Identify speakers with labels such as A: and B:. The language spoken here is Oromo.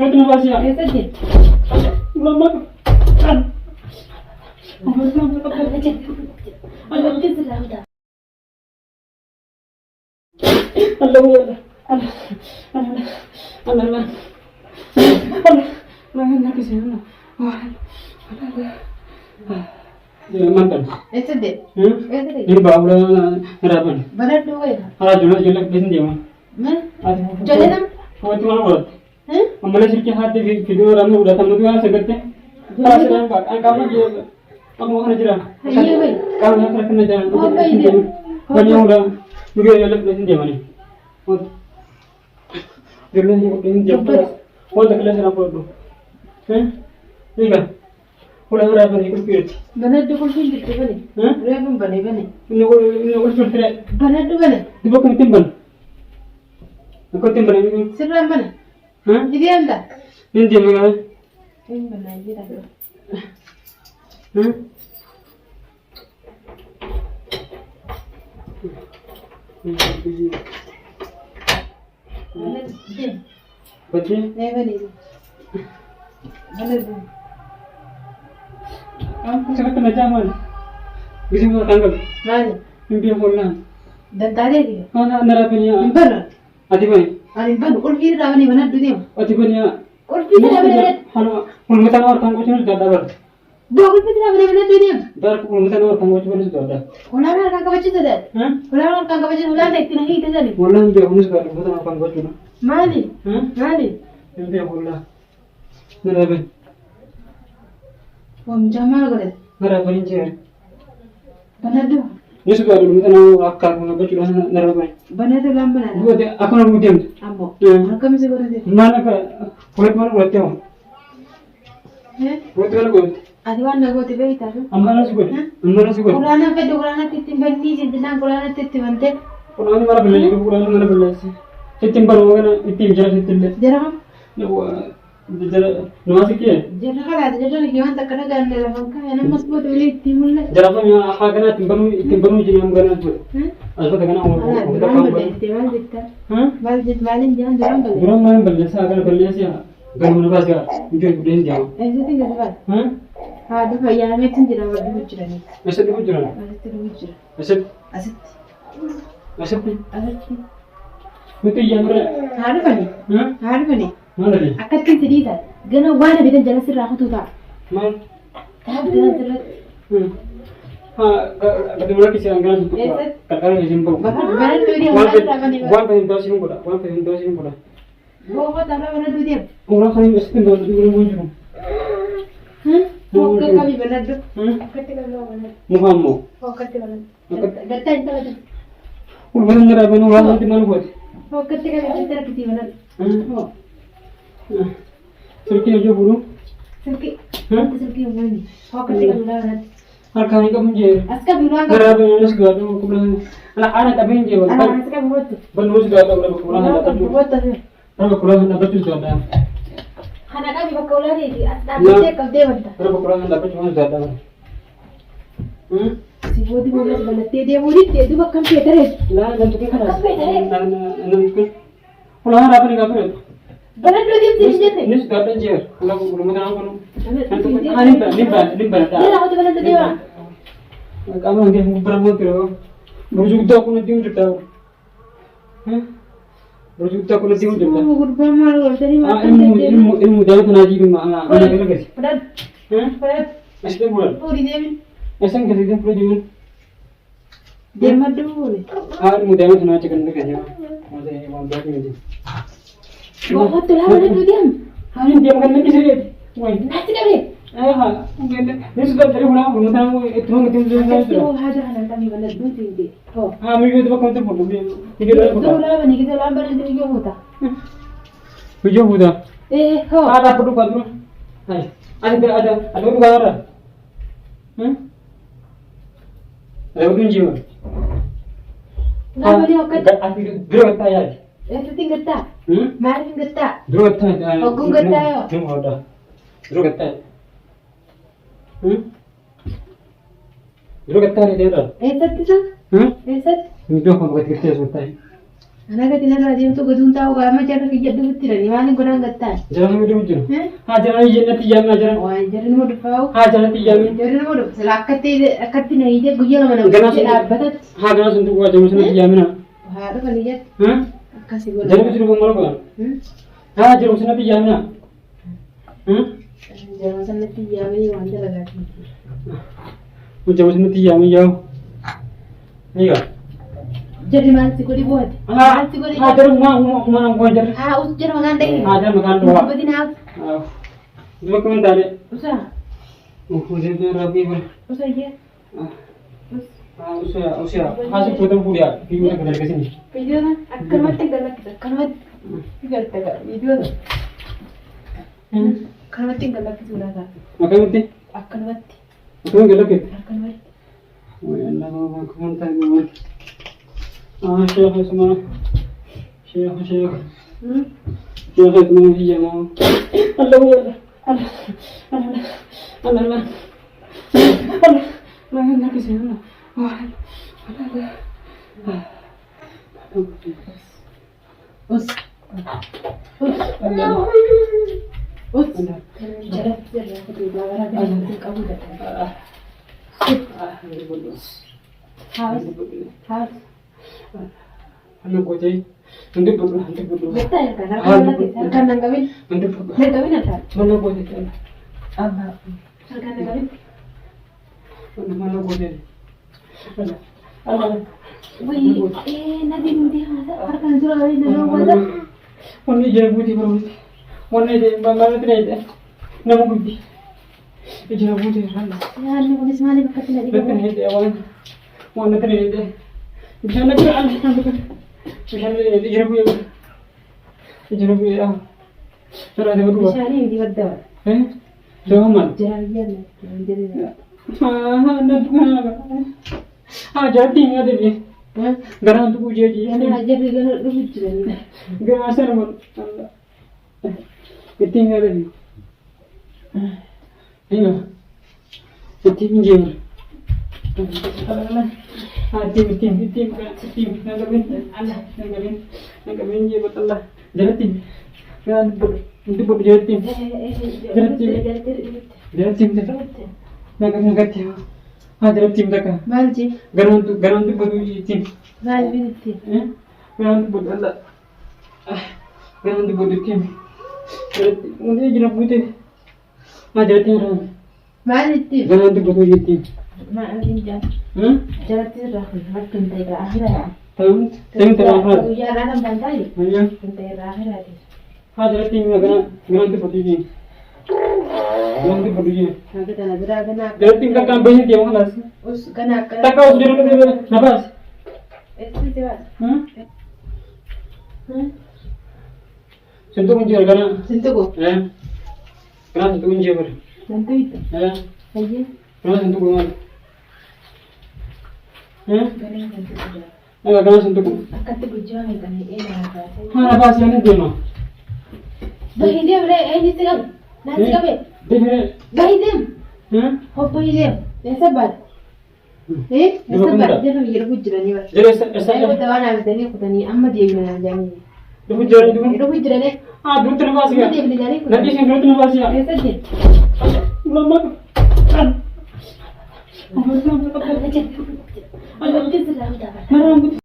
A: Ngerti na ba siya?
B: Ito din.
A: Ulamak. Mantan.
B: Ito din. Ito din.
A: Ini bawa harapan.
B: Benar dua ya?
A: Hala jual jelek besin dia mah.
B: Jadi nam?
A: Oh itu mana buat? Ambil sedikit hati video orang udah tamu tuh kan segerti. Kalau sedang pak, kamu dia, kamu mau kerja?
B: Iya baik.
A: Kamu yang kerja jangan.
B: Oh baik dia.
A: Banyak udah video jelek besin dia mana? Oh, jelek besin dia terus. Oh tak kelihatan apa itu? Iya. Udah berapa nih kupir?
B: Benar dua puluh pintu bani. Berapa bani bani?
A: Ini udah sudah.
B: Benar dua bani.
A: Di bawah timban. Aku timban ini.
B: Seram bani. Jadi anda?
A: Ini dia mana?
B: Ini benar dia dah. Benar dia.
A: Betul.
B: Nih bani. Benar dia.
A: Aku sangat kena zaman. Bisa mau tanggal.
B: Mana?
A: Mimpi yang bola.
B: Dan tadi dia.
A: Mana anda punya?
B: Benar.
A: Adi mana?
B: Ani benar. Ulfir dah bani benar dia.
A: Adi punya.
B: Ulfir dah bani.
A: Halo, ulmutan orang tangguh cuma sudah ada.
B: Dua ulfir dah bani benar dia.
A: Dar ulmutan orang tangguh cuma sudah ada.
B: Ulang kan kamu cerita dah. Ulang kan kamu cerita ulang dek tina kita jadi.
A: Bola dia ulmus sudah ulmutan orang tangguh cuma.
B: Mali. Mali.
A: Mimpi yang bola. Nara ben.
B: Om Jamal gore.
A: Nara ben cer.
B: Benar dia.
A: Ini sudah ada ulmutan orang akar mana bacaan nara ben.
B: Benar dia lam benar.
A: Dua dia aku nak mudiam.
B: Ambo. Kamu sih gore dia.
A: Mana ka? Kulit mana kulit tiaw? Kulit mana kulit?
B: Adi wana go tiba itu.
A: Amana sih kulit. Amana sih kulit.
B: Kurana pe do kurana titim bani jadi nang kurana titim ante.
A: Kurang mana beli? Kurang mana beli sih? Setim baru mana? Itim jalan setim deh.
B: Jarang.
A: Jalan nama sih kya?
B: Jarang kalau ada jadi gimana tak kena ganda lah bangka. Enak mas buat beli timul lah.
A: Jalan apa yang akak kena tim baru jadi yang kena tu. Asal tak kena orang
B: Durang
A: orang
B: beli timal bitta.
A: Hah?
B: Balik malin jangan durang beli.
A: Durang mana beli? Saya akan beli sih. Baru mana pas ya? Mungkin beli jauh.
B: Tinggal apa?
A: Hah?
B: Ada apa yang metin tidak berbicara ni.
A: Asyik tu jalan.
B: Ada berbicara.
A: Asyik.
B: Asyik.
A: Asyik ni.
B: Asyik.
A: Itu yang mana?
B: Ada apa ni?
A: Hah?
B: Ada apa ni?
A: Mana ni?
B: Akad kan cerita. Gana wana bidan jalan sirra aku tu tak.
A: Mana?
B: Tak gana sirra.
A: Kedua kisah yang kan kadang yang simpel.
B: Bahan tu dia
A: Wan
B: orang apa ni?
A: pengen tahu sih muda, wan pengen tahu sih muda.
B: Bawa tanah mana tu dia?
A: Orang kan mesti tahu dulu muncul.
B: Kau kami benar tu. Ketika lu benar.
A: Muhammad.
B: Kau ketika benar. Gata itu benar.
A: Ulun benar benar orang nanti malu buat.
B: Kau ketika kita kita benar.
A: Serki aja bulu.
B: Serki. Serki yang mana? Kau ketika benar.
A: Harga ni kamu je.
B: Aska bilang.
A: Benar benar segala tu kumpulan. Anak tapi je.
B: Anak aska buat.
A: Benar segala tu kumpulan ada tu.
B: Buat tu.
A: Kalau kumpulan ada tu sudah ada.
B: Anak kami bakal lari di atas dia kau dia benda.
A: Kalau kumpulan ada tu sudah ada.
B: Si Bodi boleh benda dia boleh dia tu bakal peter.
A: Lah dan tu kan.
B: Peter.
A: Nanti. Pulang apa ni kamu?
B: Benar tu dia sini je.
A: Ini sudah ada je. Kalau kumpulan apa nu? Nimba.
B: Dia aku tu benar tu dia.
A: Kamu nanti berapa kilo? Berjuta aku nanti untuk tahu. Berjuta aku nanti untuk tahu.
B: Gurba malu tadi
A: Ilmu jauh tu nanti ilmu anak lagi.
B: Benar. Benar.
A: Masih bulan.
B: Oh di dia.
A: Esang kasi dia perlu jual.
B: Dia madu boleh.
A: Ilmu jauh tu nanti kan dekat jauh. Masih ilmu jauh ni.
B: Bawa tu lah benar tu dia.
A: Hari dia makan lagi sedikit. Wah.
B: Nanti dah boleh.
A: Ini sudah dari bulan aku tahu itu mungkin juga.
B: Itu hajar anak kami benar tu tinggi. Oh.
A: Minggu itu pakai untuk dia. Tiga
B: Dua lah ni kita lambat nanti juga muda.
A: Hujung muda.
B: Ho.
A: Ada perlu kan dulu. Hai. Ada juga ada. Ada pun jiwa.
B: Nama dia okat.
A: Aku dulu kata ya.
B: Itu tinggal tak. Mari tinggal tak.
A: Dulu kata.
B: Aku kata yo.
A: Dulu ada. Dulu kata. Dulu kata ni dia.
B: Esat tu. Esat.
A: Itu aku kata kita sebentar.
B: Anak kecil lagi untuk gedung tahu kami cara kerja dulu tidak di mana kurang getar.
A: Jangan mudah muncul. Jangan iya nanti jam aja.
B: Wah, jadi mau dipau.
A: Jangan nanti jam.
B: Jadi mau dip. Selakat ini aja gue jalan mana.
A: Ganasnya
B: batat.
A: Ganasnya untuk gua jangan nanti jam na.
B: Ada kan dia? Kasih gue.
A: Jangan kucing rumah lo kan? Jangan nanti jam na.
B: Jangan nanti jam ini wajar lagi.
A: Jangan nanti jam jauh. Iya.
B: Jadi masih gue dibuat.
A: Masih gue dibuat. Terus mau gua jar.
B: Ujar makan deh.
A: Jar makan doa.
B: Betul nak.
A: Dua komentar.
B: Usah.
A: Udah rapi ber.
B: Usah ya.
A: Usah. Masih potong kuliah. Video nak dari sini.
B: Video na. Akan mati galak kita. Akan mati. Biar tegak. Video na. Akan mati galak kita sudah kan.
A: Akan mati.
B: Akan mati.
A: Akan galak kita.
B: Akan mati.
A: Oh ya Allah mau komentar gimana? Syekh semua. Syekh. Syekh semua dia mau. Allah. Allah kesana.
B: Us. Jarak ke belakang ada kamu dah. Harus.
A: Anak kau jadi, nanti betul.
B: Betul kan? Kan nangkapin.
A: Nanti betul.
B: Nangkapin apa?
A: Mana kau jadi?
B: Apa? Kan nangkapin.
A: Mana kau jadi?
B: Wih, nanti ada. Kan sudah lagi nangkap ada.
A: Wanita jadi putih baru. Wanita mana tidak? Nama putih. Jadi putih rana.
B: Ya, ni boleh semali bakat tidak
A: Betul
B: dibawa.
A: ni dia awal. Mana tidak? Bisa nak jalan. Bisa nak jadi putih. Jadi putih. Cara dia berdua.
B: Bisa ni dibawa.
A: Jangan.
B: Jarak dia ni. Jadi.
A: Nak jadi ada ni. Garang tu puja je.
B: Yang ajar dia lebih jadi.
A: Garang asal pun. Keting ada ni. Iya. Keting je. Tim. Nangkapin je betul lah. Jadi tim. Kan untuk berjaya tim. Jadi tim dah. Nangkap dia. Jadi tim dah kan.
B: Malji.
A: Garang tu baru tim.
B: Malji tim.
A: Garang tu baru Allah. Garang tu baru tim. Jadi jenap putih. Jadi tim orang.
B: Malji tim.
A: Garang tu baru tim.
B: Malji jam. Jarak dia rakyat. Makin tega akhirat.
A: Tahu terakhir.
B: Ya, dalam bantai.
A: Ayah.
B: Tega akhirat.
A: Jadi tim garang tu baru tim. Garang tu baru tim.
B: Nanti tanah berat kena.
A: Jadi tim tak kan banyak dia malas.
B: Us kena.
A: Tak kau sudah nak nafas.
B: Itu dia.
A: Sentuh kunci garang.
B: Sentuh ko.
A: Garang sentuh kunci ber.
B: Sentuh itu. Aje.
A: Garang sentuh kunci.
B: Galing sentuh dia.
A: Garang sentuh kunci.
B: Akan tu bujang itu ni. Apa?
A: Nafas yang ni dia mah.
B: Bahi dia bre. Ini segam. Nanti kabe.
A: Dia.
B: Bahi dia. Oh bahi dia. Sabar. Sabar. Dia nak hirup hujran ni.
A: Jadi
B: Saya buat awak nak tanya aku tanya. Amma dia bila nak jadi.
A: Dulu jadi tu.
B: Hirup hujran ni.
A: Dulu nafas ya.
B: Dia bila jadi.
A: Nanti sih dulu nafas ya.
B: Saja.
A: Lama.
B: Aja. Aja. Aja.
A: Marah.